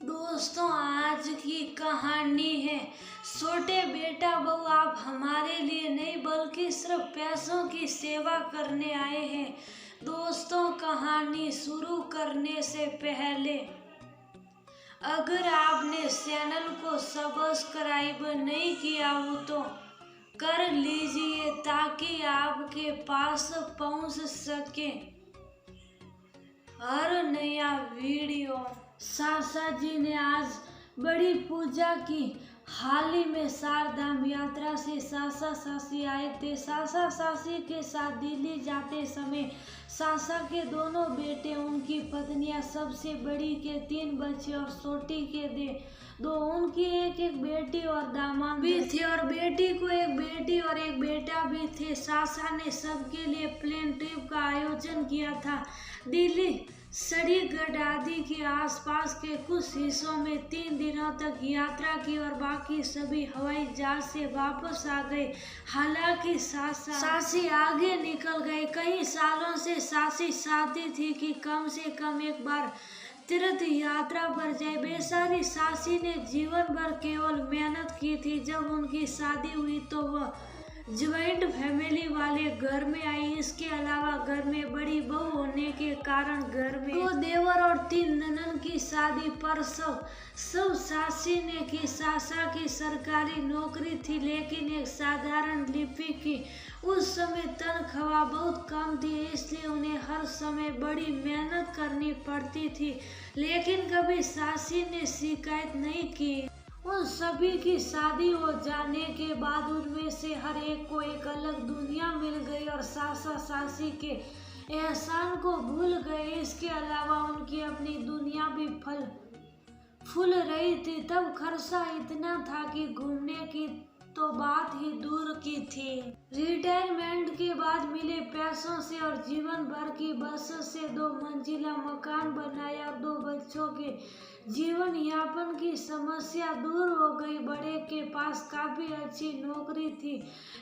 दोस्तों, आज की कहानी है छोटे बेटा बहू, आप हमारे लिए नहीं बल्कि सिर्फ पैसों की सेवा करने आए हैं। दोस्तों, कहानी शुरू करने से पहले अगर आपने चैनल को सब्सक्राइब नहीं किया हो तो कर लीजिए ताकि आपके पास पहुंच सके हर नया वीडियो। सासा जी ने आज बड़ी पूजा की। हाल ही में चारधाम यात्रा से सासा सासी आए थे। सासा सासी के साथ दिल्ली जाते समय सासा के दोनों बेटे, उनकी पत्नियां, सबसे बड़ी के 3 बच्चे और छोटी के दो उनकी एक बेटी और दामाद भी थे, और बेटी को एक बेटी और एक बेटा भी थे। सासा ने सबके लिए प्लेन ट्रिप का आयोजन किया था। दिल्ली, चंडीगढ़ आदि के आसपास के कुछ हिस्सों में 3 दिनों तक यात्रा की और बाकी सभी हवाई जहाज से वापस आ गए। हालांकि सासी आगे निकल गए। कई सालों से सासी चाहती थी कि कम से कम एक बार तीर्थ यात्रा पर जाए। बेचारी सासी ने जीवन भर केवल मेहनत की थी। जब उनकी शादी हुई तो वह ज्वाइंट फैमिली वाले घर में आई। इसके अलावा घर में बड़ी बहू होने के कारण घर में 2 देवर और 3 ननद की शादी पर सब सासी ने की। सासा की सरकारी नौकरी थी, लेकिन एक साधारण लिपिक की। उस समय तनख्वाह बहुत कम थी, इसलिए उन्हें हर समय बड़ी मेहनत करनी पड़ती थी। लेकिन कभी सासी ने शिकायत नहीं की। उन सभी की शादी हो जाने के बाद उनमें से हर एक को एक अलग दुनिया मिल गई और सासा सासी के एहसान को भूल गए। इसके अलावा उनकी अपनी दुनिया भी फूल रही थी। तब खर्चा इतना था कि घूमने की तो बात ही दूर की थी। रिटायरमेंट के बाद मिले पैसों से और जीवन भर की बचत से 2 मंजिला मकान बनाया और 2 बच्चों के जीवन यापन की समस्या दूर हो गई। बड़े के पास काफी अच्छी नौकरी थी,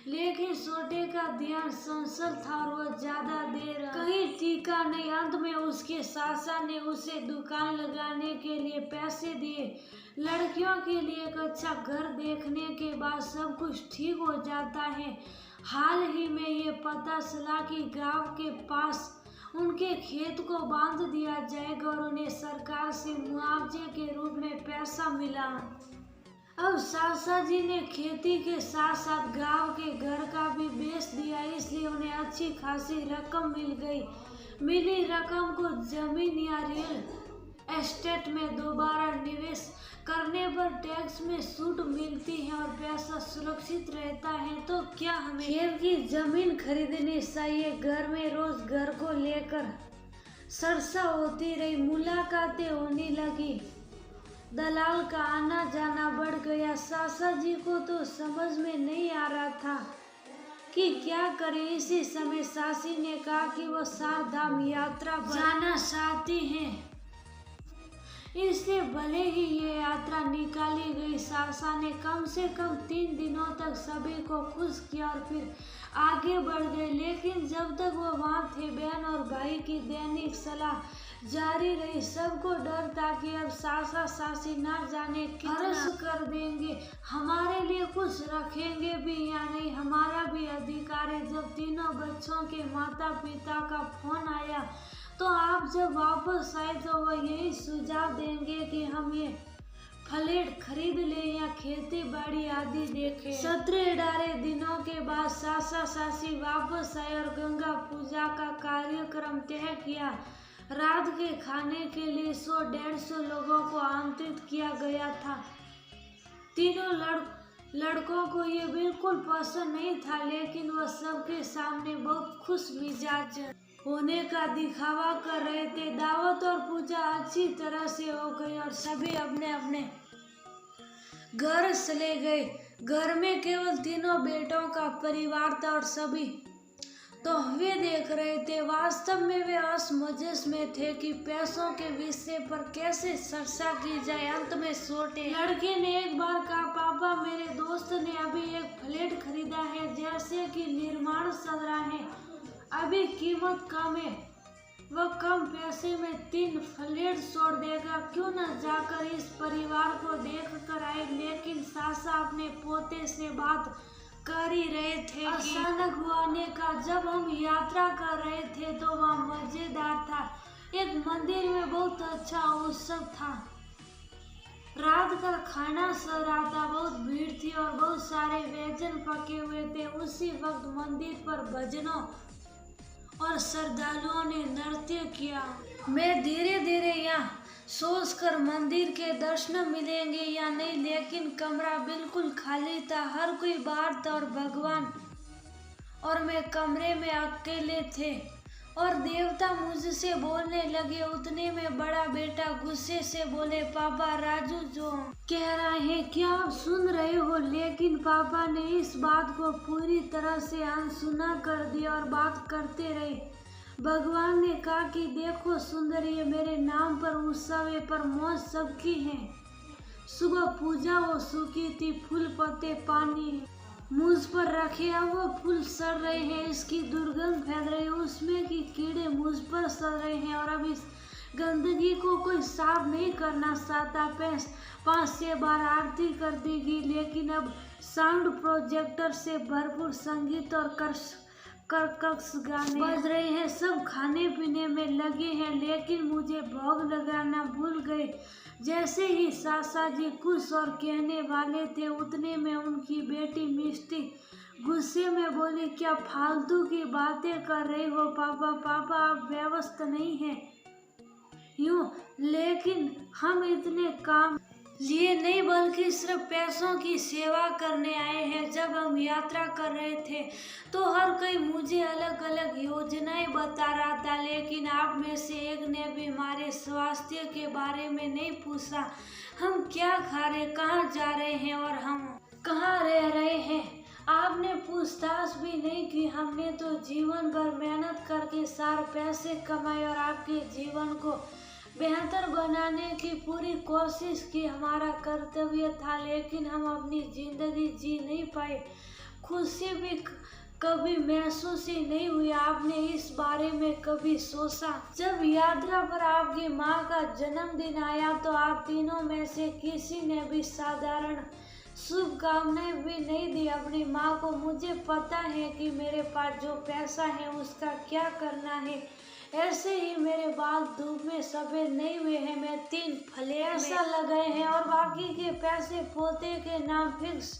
लेकिन छोटे का ध्यान संसल था और वह ज्यादा देर कहीं टिका नहीं। अंत में उसके सासा ने उसे दुकान लगाने के लिए पैसे दिए। लड़कियों के लिए एक अच्छा घर देखने के बाद सब कुछ ठीक हो जाता है। हाल ही में ये पता चला कि गांव के पास उनके खेत को बांध दिया जाएगा और उन्हें सरकार से मुआवजे के रूप में पैसा मिला। अब सासा जी ने खेती के साथ साथ गांव के घर का भी बेच दिया, इसलिए उन्हें अच्छी खासी रकम मिल गई। मिली रकम को जमीन या रियल एस्टेट में दोबारा निवेश करने पर टैक्स में छूट मिलती है और पैसा सुरक्षित रहता है। तो क्या हमें खेत की जमीन खरीदनी चाहिए? घर में रोज घर को लेकर चर्चा होती रही, मुलाकातें होने लगी, दलाल का आना जाना बढ़ गया। सासा जी को तो समझ में नहीं आ रहा था कि क्या करें। इसी समय सासी ने कहा कि वह चारधाम यात्रा पर जाना चाहती हैं, इसलिए भले ही ये यात्रा निकाली गई। सासा ने कम से कम 3 दिनों तक सभी को खुश किया और फिर आगे बढ़ गए। लेकिन जब तक वो वहाँ थे, बहन और भाई की दैनिक सलाह जारी रही। सबको डर था कि अब सासा सासी ना जाने खर्च कर देंगे, हमारे लिए कुछ रखेंगे भी या नहीं, हमारा भी अधिकार है। जब तीनों बच्चों के माता पिता का फोन आया तो आप जब वापस आए तो वह यही सुझाव देंगे कि हम ये फ्लैट खरीद लें या खेती बाड़ी आदि देखें। 17-18 दिनों के बाद सासा सासी वापस आए और गंगा पूजा का कार्यक्रम तय किया। रात के खाने के लिए 100-150 लोगों को आमंत्रित किया गया था। तीनों लड़कों को ये बिल्कुल पसंद नहीं था, लेकिन वह सबके सामने बहुत खुश मिजाज होने का दिखावा कर रहे थे। दावत और पूजा अच्छी तरह से हो गई और सभी अपने अपने घर चले गए। घर में केवल तीनों बेटों का परिवार था और सभी तोहफे देख रहे थे। वास्तव में वे असमंजस में थे कि पैसों के विषय पर कैसे चर्चा की जाए। अंत में छोटे लड़के ने एक बार कहा, पापा, मेरे दोस्त ने अभी एक फ्लैट खरीदा है, जैसे कि निर्माण चल रहा है, अभी कीमत कम है, वह कम पैसे में 3 फ्लैट छोड़ देगा, क्यों न जाकर इस परिवार को देख कर आए। लेकिन सासा अपने पोते से बात कर ही रहे थे कि अचानक हुआ का जब हम यात्रा कर रहे थे तो वह मजेदार था। एक मंदिर में बहुत अच्छा उत्सव था। रात का खाना सर रहा था, बहुत भीड़ थी और बहुत सारे व्यंजन पके हुए थे। उसी वक्त मंदिर पर भजनों और श्रद्धालुओं ने नृत्य किया। मैं धीरे धीरे यहाँ सोचकर मंदिर के दर्शन मिलेंगे या नहीं, लेकिन कमरा बिल्कुल खाली था, हर कोई बाहर था और भगवान और मैं कमरे में अकेले थे। और देवता मुझसे बोलने लगे। उतने में बड़ा बेटा गुस्से से बोले, पापा राजू जो कह रहे हैं क्या आप सुन रहे हो? लेकिन पापा ने इस बात को पूरी तरह से अनसुना कर दिया और बात करते रहे। भगवान ने कहा कि देखो सुंदरी, मेरे नाम पर उत्सव है पर मौज सबकी है। सुबह पूजा वो सूखी थी, फूल पत्ते पानी मुझ पर रखे, अब वो फूल सड़ रहे हैं, इसकी दुर्गंध फैल रही है, उसमें की कीड़े मुझ पर सड़ रहे हैं और अब इस गंदगी को कोई साफ नहीं करना चाहता। 5-6 बार आरती कर देगी, लेकिन अब साउंड प्रोजेक्टर से भरपूर संगीत और कर्कश गाने बज रहे हैं। सब खाने पीने में लगे हैं, लेकिन मुझे भोग लगाना भूल गए। जैसे ही सासा जी कुछ और कहने वाले थे, उतने में उनकी बेटी मिष्टी गुस्से में बोली, क्या फालतू की बातें कर रहे हो पापा? पापा आप व्यवस्था नहीं है यूं, लेकिन हम इतने काम लिए नहीं बल्कि सिर्फ पैसों की सेवा करने आए हैं। जब हम यात्रा कर रहे थे तो हर कोई मुझे अलग अलग योजनाएं बता रहा था, लेकिन आप में से एक ने भी हमारे स्वास्थ्य के बारे में नहीं पूछा। हम क्या खा रहे, कहाँ जा रहे हैं और हम कहाँ रह रहे हैं, आपने पूछताछ भी नहीं की। हमने तो जीवन भर मेहनत करके सारे पैसे कमाए और आपके जीवन को बेहतर बनाने की पूरी कोशिश की, हमारा कर्तव्य था, लेकिन हम अपनी जिंदगी जी नहीं पाए। खुशी भी कभी महसूस ही नहीं हुई। आपने इस बारे में कभी सोचा? जब यात्रा पर आपकी माँ का जन्मदिन आया तो आप तीनों में से किसी ने भी साधारण शुभकामनाएं भी नहीं दी अपनी माँ को। मुझे पता है कि मेरे पास जो पैसा है उसका क्या करना है, ऐसे ही मेरे बाल धूप में सफेद नहीं हुए हैं। मैं 3 फ्लैट लगाए हैं और बाकी के पैसे पोते के नाम फिक्स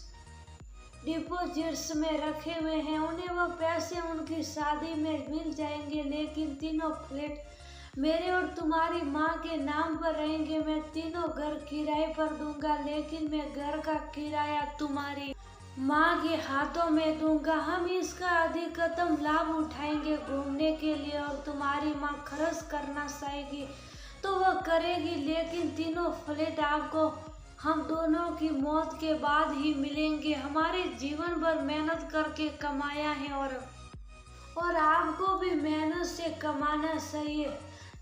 डिपॉजिट्स में रखे हुए हैं। उन्हें वह पैसे उनकी शादी में मिल जाएंगे, लेकिन तीनों फ्लैट मेरे और तुम्हारी माँ के नाम पर रहेंगे। मैं तीनों घर किराए पर दूंगा, लेकिन मैं घर का किराया तुम्हारी माँ के हाथों में दूंगा। हम इसका अधिकतम लाभ उठाएंगे घूमने के लिए और तुम्हारी माँ खर्च करना चाहेगी तो वह करेगी, लेकिन तीनों फ्लैट आपको हम दोनों की मौत के बाद ही मिलेंगे। हमारे जीवन भर मेहनत करके कमाया है और आपको भी मेहनत से कमाना चाहिए,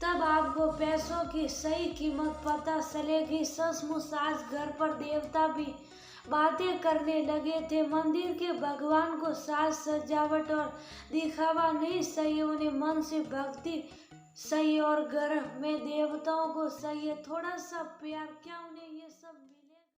तब आपको पैसों की सही कीमत पता चलेगी। सचमुच आज घर पर देवता भी बातें करने लगे थे। मंदिर के भगवान को साज सजावट और दिखावा नहीं चाहिए, उन्हें मन से भक्ति चाहिए और घर में देवताओं को चाहिए थोड़ा सा प्यार। क्या उन्हें ये सब